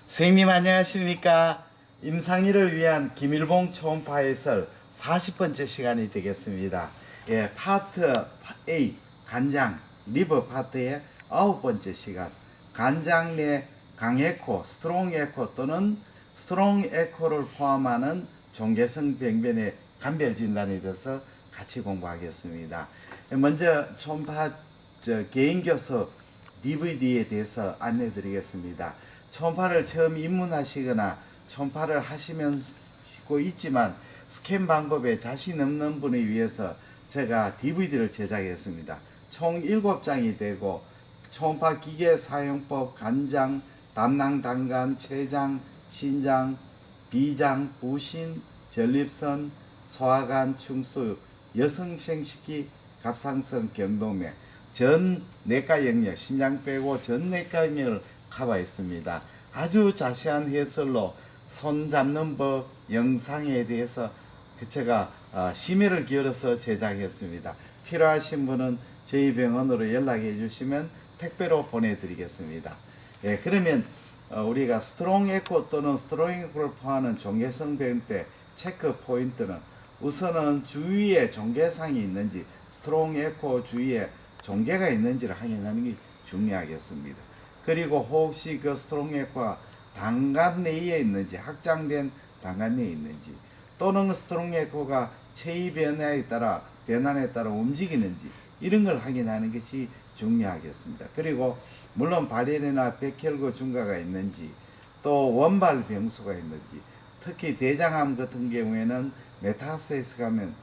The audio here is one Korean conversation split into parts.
선생님 안녕하십니까? 임상일을 위한 김일봉 초음파 해설 40번째 시간이 되겠습니다. 예, 파트 A 간장 리버 파트의 9번째 시간, 간장 내 강에코, 스트롱 에코 또는 스트롱 에코를 포함하는 종괴성 병변의 감별 진단에 대해서 같이 공부하겠습니다. 먼저 초음파 개인 교수 DVD에 대해서 안내 드리겠습니다. 초음파를 처음 입문하시거나 초음파를 하시고 있지만 스캔 방법에 자신 없는 분을 위해서 제가 DVD를 제작했습니다. 총 7장이 되고 초음파 기계 사용법, 간장, 담낭, 단간, 췌장, 신장, 비장, 부신, 전립선, 소화관, 충수, 여성생식기, 갑상선, 경동맥, 전 내과 영역, 심장 빼고 전 내과 영역을 커버했습니다. 아주 자세한 해설로 손 잡는 법 영상에 대해서 제가 심혈을 기울여서 제작했습니다. 필요하신 분은 저희 병원으로 연락해 주시면 택배로 보내드리겠습니다. 예, 그러면 우리가 스트롱 에코 또는 스트롱 에코를 포함하는 종괴성 병 때 체크 포인트는 우선은 주위에 종괴상이 있는지, 스트롱 에코 주위에 종괴가 있는지를 확인하는 게 중요하겠습니다. 그리고 혹시 그 스트롱 에코가 단간 내에 있는지, 확장된 단간 내에 있는지, 또는 스트롱 에코가 체위 변화에 따라 움직이는지, 이런 걸 확인하는 것이 중요하겠습니다. 그리고 물론 발열이나 백혈구 증가가 있는지, 또 원발 병수가 있는지, 특히 대장암 같은 경우에는 메타스테이스 가면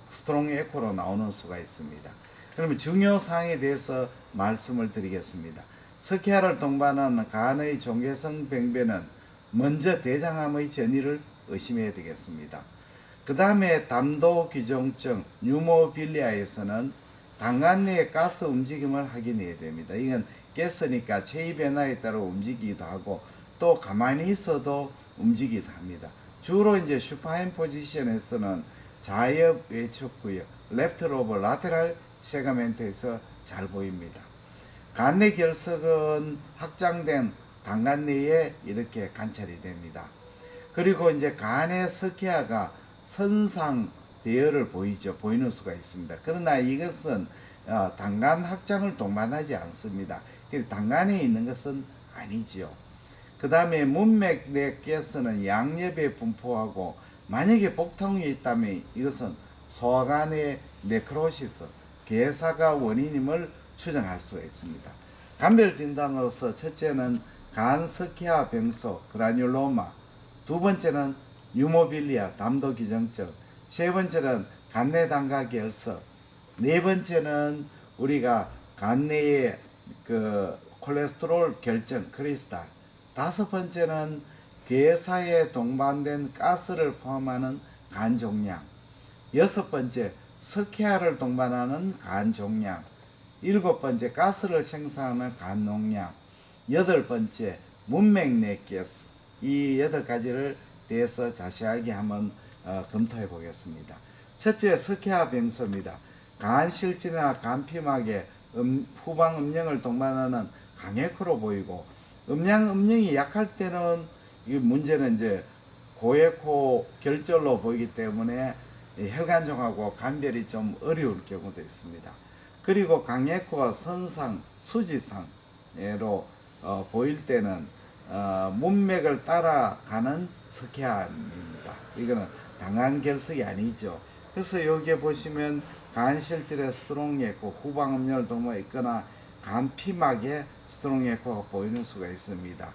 스트롱 에코로 나오는 수가 있습니다. 그러면 중요 사항에 대해서 말씀을 드리겠습니다. 스키아를 동반하는 간의 종괴성 병변은 먼저 대장암의 전이를 의심해야 되겠습니다. 그 다음에 담도 기종증 뉴모빌리아에서는 당간 내의 가스 움직임을 확인해야 됩니다. 이건 가스니까 체위 변화에 따라 움직이기도 하고 또 가만히 있어도 움직이기도 합니다. 주로 이제 슈파인 포지션에서는 좌엽 외척구역, 레프트 로브 라테랄 세가멘트에서 잘 보입니다. 간내 결석은 확장된 당간 내에 이렇게 관찰이 됩니다. 그리고 이제 간의 스키아가 선상 배열을 보이는 수가 있습니다. 그러나 이것은 당간 확장을 동반하지 않습니다. 당간에 있는 것은 아니지요. 그 다음에 문맥 내 가스는 양옆에 분포하고 만약에 복통이 있다면 이것은 소화관의 네크로시스, 괴사가 원인임을 추정할 수가 있습니다. 감별 진단으로서 첫째는 간 스키아 병소 그라뉼로마, 두 번째는 유모빌리아 담도 기정증, 세 번째는 간내 단가 결석, 네 번째는 우리가 간내의 그 콜레스테롤 결정 크리스탈, 다섯 번째는 괴사에 동반된 가스를 포함하는 간 종양, 여섯 번째 스키아를 동반하는 간 종양, 일곱 번째 가스를 생산하는 간 농양, 여덟 번째 문맥 내 가스, 이 여덟 가지를 대해서 자세하게 한번 검토해 보겠습니다. 첫째 스키아 병소입니다. 간 실질이나 간 피막에 후방 음영을 동반하는 강에코로 보이고 음영이 약할 때는 이 문제는 이제 고에코 결절로 보이기 때문에 혈관종하고 감별이 좀 어려울 경우도 있습니다. 그리고 강에코가 선상, 수지상으로 보일 때는 문맥을 따라가는 스키아입니다. 이거는 당간 결석이 아니죠. 그래서 여기에 보시면 간 실질에 스트롱 에코, 후방 음영을 동반해 있거나 간 피막에 스트롱 에코가 보이는 수가 있습니다.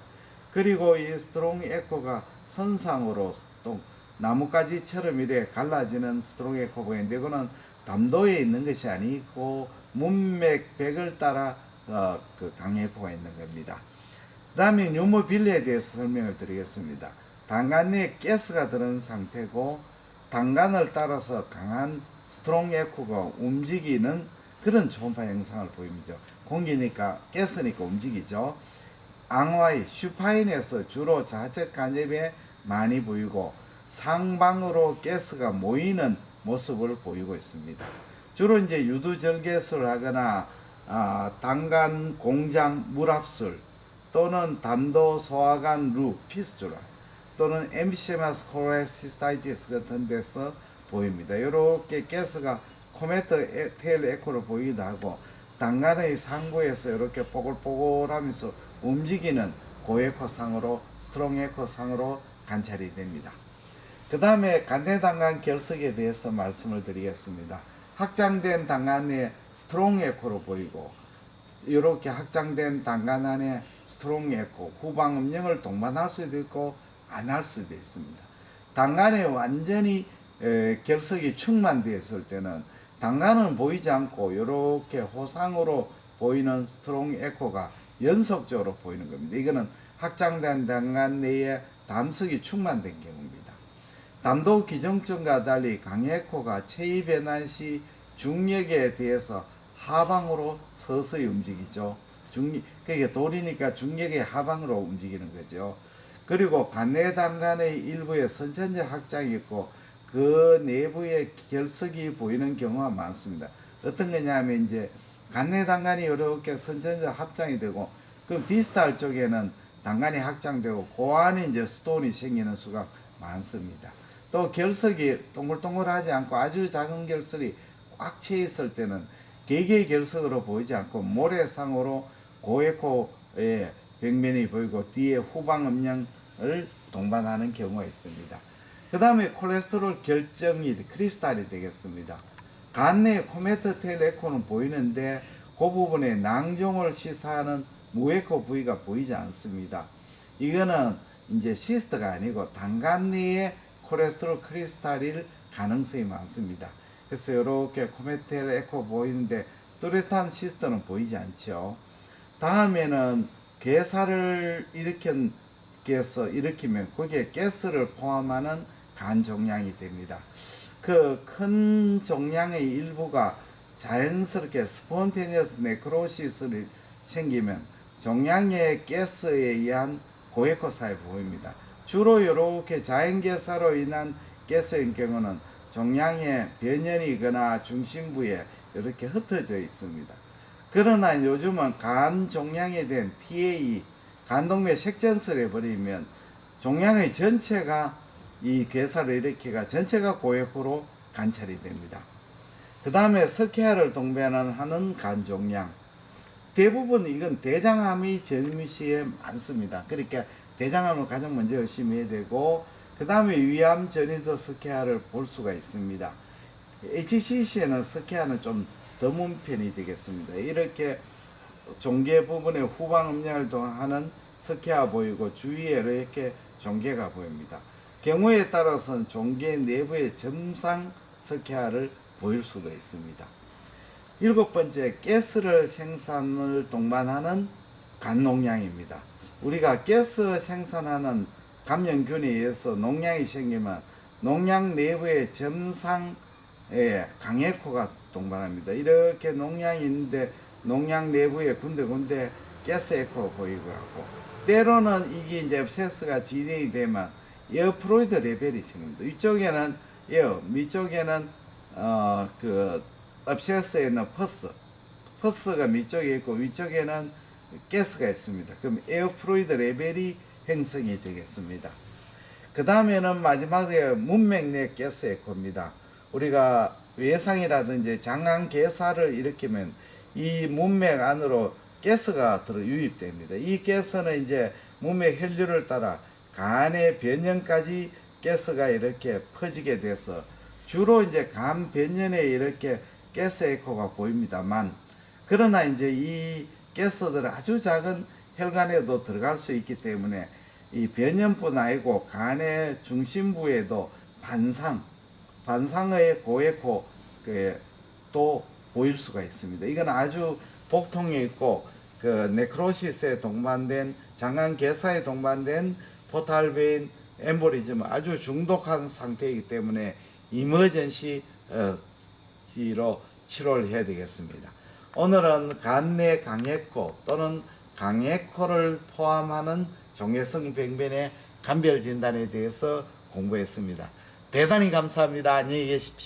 그리고 이 스트롱 에코가 선상으로 또 나뭇가지처럼 이렇게 갈라지는 스트롱 에코 보이는데 이거는 담도에 있는 것이 아니고 문맥백을 따라 그 강에코가 있는 겁니다. 그 다음에 뉴모빌리아에 대해서 설명을 드리겠습니다. 당간 내에 가스가 들은 상태고 당간을 따라서 강한 스트롱 에코가 움직이는 그런 초음파 영상을 보입니다. 공기니까 가스니까 움직이죠. 앙와이 슈파인에서 주로 좌측 간접에 많이 보이고 상방으로 가스가 모이는 모습을 보이고 있습니다. 주로 이제 유두절개술 하거나 당간 공장 물압술 또는 담도 소화관 루 피스츄라 또는 엠피세마스 콜레시스타이티스 같은 데서 보입니다. 이렇게 가스가 코메트 테일 에코로 보이기도 하고 당간의 상부에서 이렇게 뽀글뽀글하면서 움직이는 고에코상으로 스트롱 에코상으로 관찰이 됩니다. 그 다음에 간내당간 결석에 대해서 말씀을 드리겠습니다. 확장된 당간에 스트롱 에코로 보이고 이렇게 확장된 당간 안에 스트롱 에코 후방 음영을 동반할 수도 있고 안 할 수도 있습니다. 당간에 완전히 결석이 충만되어 있을 때는 당간은 보이지 않고 이렇게 호상으로 보이는 스트롱 에코가 연속적으로 보이는 겁니다. 이거는 확장된 당간 내에 담석이 충만된 경우입니다. 담도 기정점과 달리 강에코가 체위 변환 시 중력에 대해서 하방으로 서서히 움직이죠. 그게 돌이니까 중력의 하방으로 움직이는 거죠. 그리고 간내당간의 일부에 선천적 확장이 있고 그 내부에 결석이 보이는 경우가 많습니다. 어떤 거냐면 이제 간내당간이 이렇게 선천적 확장이 되고 그 디스탈 쪽에는 당간이 확장되고 그 안에 이제 스톤이 생기는 수가 많습니다. 또 결석이 동글동글하지 않고 아주 작은 결석이 꽉 채 있을 때는 개개의 결석으로 보이지 않고 모래상으로 고에코의 벽면이 보이고 뒤에 후방 음영을 동반하는 경우가 있습니다. 그 다음에 콜레스테롤 결정이 크리스탈이 되겠습니다. 간 내 코메트 테일 에코는 보이는데 그 부분에 낭종을 시사하는 무에코 부위가 보이지 않습니다. 이거는 이제 시스트가 아니고 당간 내에 콜레스테롤 크리스탈일 가능성이 많습니다. 그래서 이렇게 코메트 테일 에코 보이는데 뚜렷한 시스트는 보이지 않죠. 다음에는 괴사를 일으키면 거기에 가스를 포함하는 간 종양이 됩니다. 그 큰 종양의 일부가 자연스럽게 스폰테니어스 네크로시스를 생기면 종양의 가스에 의한 고에코사에 보입니다. 주로 이렇게 자연계사로 인한 가스인 경우는 종양의 변연이거나 중심부에 이렇게 흩어져 있습니다. 그러나 요즘은 간 종양에 대한 TA, 간동맥 색전술에 버리면 종양의 전체가 이 괴사를 일으키가 전체가 고에코로 관찰이 됩니다. 그 다음에 석회화를 동반하는 간 종양. 대부분 이건 대장암이 전시에 많습니다. 그러니까 대장암을 가장 먼저 의심해야 되고 그 다음에 위암 전이도 석회화를 볼 수가 있습니다. HCC에는 석회화는 좀 드문 편이 되겠습니다. 이렇게 종괴 부분에 후방 음량을 동하는 석회화 보이고 주위에 이렇게 종괴가 보입니다. 경우에 따라서는 종괴 내부의 점상 석회화를 보일 수도 있습니다. 7번째, 가스를 생산을 동반하는 간농양입니다. 우리가 가스 생산하는 감염균에 의해서 농양이 생기면 농양 내부의 점상에 강에코가 동반합니다. 이렇게 농양이 있는데 농양 내부에 군데군데 가스 에코가 보이고 하고 때로는 이게 이제 앱세스가 진행이 되면 에어프로이드 레벨이 생깁니다. 이쪽에는 에어, 밑쪽에는 그 앱세스에 있는 퍼스가 밑쪽에 있고 위쪽에는 가스가 있습니다. 그럼 에어프로이드 레벨이 형성이 되겠습니다. 그 다음에는 마지막에 문맥 내 가스 에코입니다. 우리가 외상이라든지 장암괴사를 일으키면 이 문맥 안으로 가스가 유입됩니다. 이 가스는 이제 문맥 혈류를 따라 간의 변연까지 가스가 이렇게 퍼지게 돼서 주로 이제 간 변연에 이렇게 가스 에코가 보입니다만 그러나 이제 이 가스들은 아주 작은 혈관에도 들어갈 수 있기 때문에 이 변연뿐 아니고 간의 중심부에도 반상의 고에코 또 보일 수가 있습니다. 이건 아주 복통에 있고 그 네크로시스에 동반된 장암괴사에 동반된 포탈베인 엠보리즘 아주 중독한 상태이기 때문에 이머전시로 치료를 해야 되겠습니다. 오늘은 간 내 강에코 또는 강에코를 포함하는 종괴성 병변의 감별 진단에 대해서 공부했습니다. 대단히 감사합니다. 안녕히 계십시오.